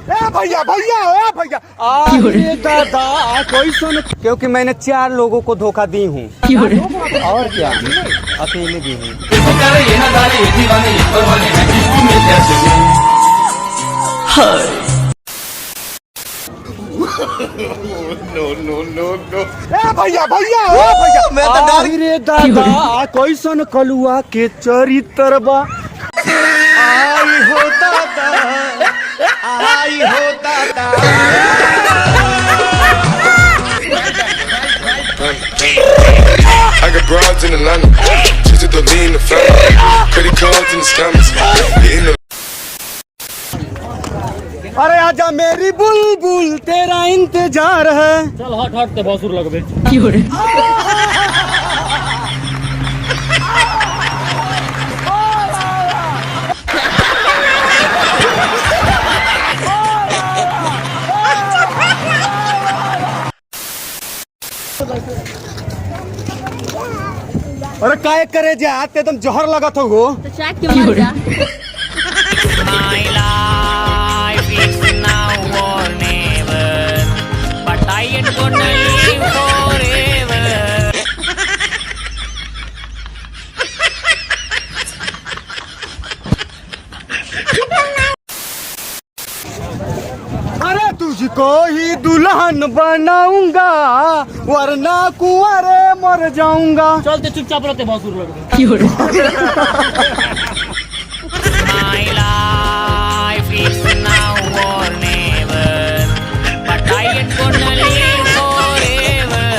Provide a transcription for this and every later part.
भैया भैया भैया अरे दादा कोई सुन, क्योंकि मैंने 4 लोगों को धोखा दी हूँ। और क्या, अकेले भी हूँ। भैया भैया मैं तो डर दादा कोई सुन कलुआ के चरित्रबा। आई हो दादा, आई हो दादा। I got broads in Atlanta, just to lean the family, credit cards in the scammers, hitting the अरे आजा मेरी बुलबुल तेरा इंतजार है। चल हट हट ते बासुर लगबे। अरे काय करे जात एकदम जहर लगत हो। तो चाय क्यों मर जा? My life is now or never, but I ain't gonna live forever. अरे तुझको ही दुल्हन बनाऊंगा वरना कुंवारे मर जाऊंगा। चल ते चुपचाप रहते बासुर लगबे। My life is now or never, but I ain't gonna live forever.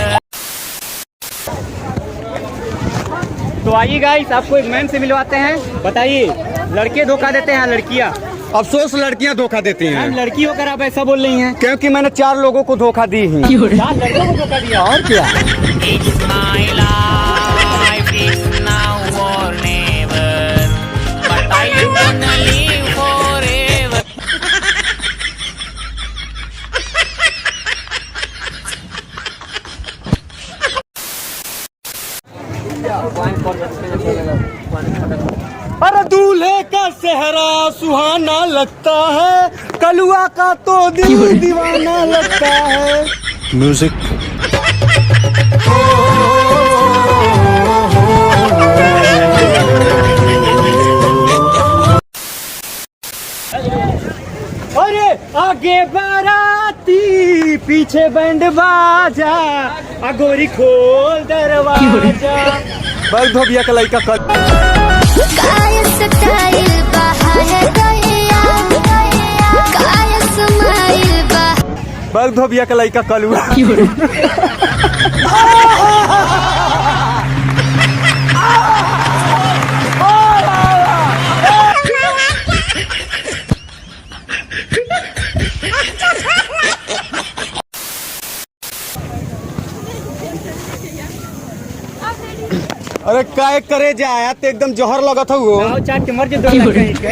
तो आइए गाइस, आपको एक मैम से मिलवाते हैं। बताइए, लड़के धोखा देते हैं लड़कियाँ? अफसोस लड़कियां धोखा देती हैं। मैम लड़की होकर आप ऐसा बोल रही हैं? क्योंकि मैंने 4 लोगों को धोखा दी हूँ। 4 लड़कों को धोखा दिया। और क्या, It's my life is now or never, but I ain't gonna live forever. अरे दूल्हे का सेहरा सुहाना लगता है, कलुआ का तो दिल दीवाना लगता है। म्यूजिक अरे आगे बाराती पीछे बैंड बाजा, अगोरी खोल दरवाजा। बल धोबिया का लड़का कल काय स्टाइल बहा है दहिया, काय स्माइल बहा। बल धोबिया का लड़का कलुआ। अरे काय करे जाया तो एकदम जहर लगत हो। आओ चाट के मर जे दो कहीं के।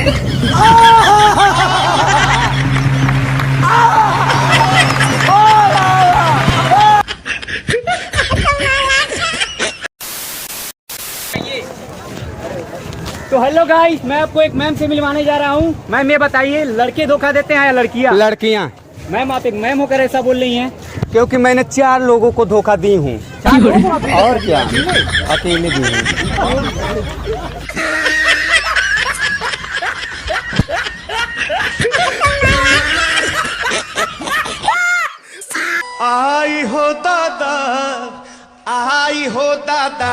तो हेलो गाइस, मैं आपको एक मैम से मिलवाने जा रहा हूँ। मैम ये बताइए, लड़के धोखा देते हैं या लड़कियाँ? लड़कियां। मैम आप एक मैम होकर ऐसा बोल रही हैं? क्योंकि मैंने 4 लोगों को धोखा दी हूँ। और क्या, अकेले भी हूँ। आई हो दादा, आई हो दादा।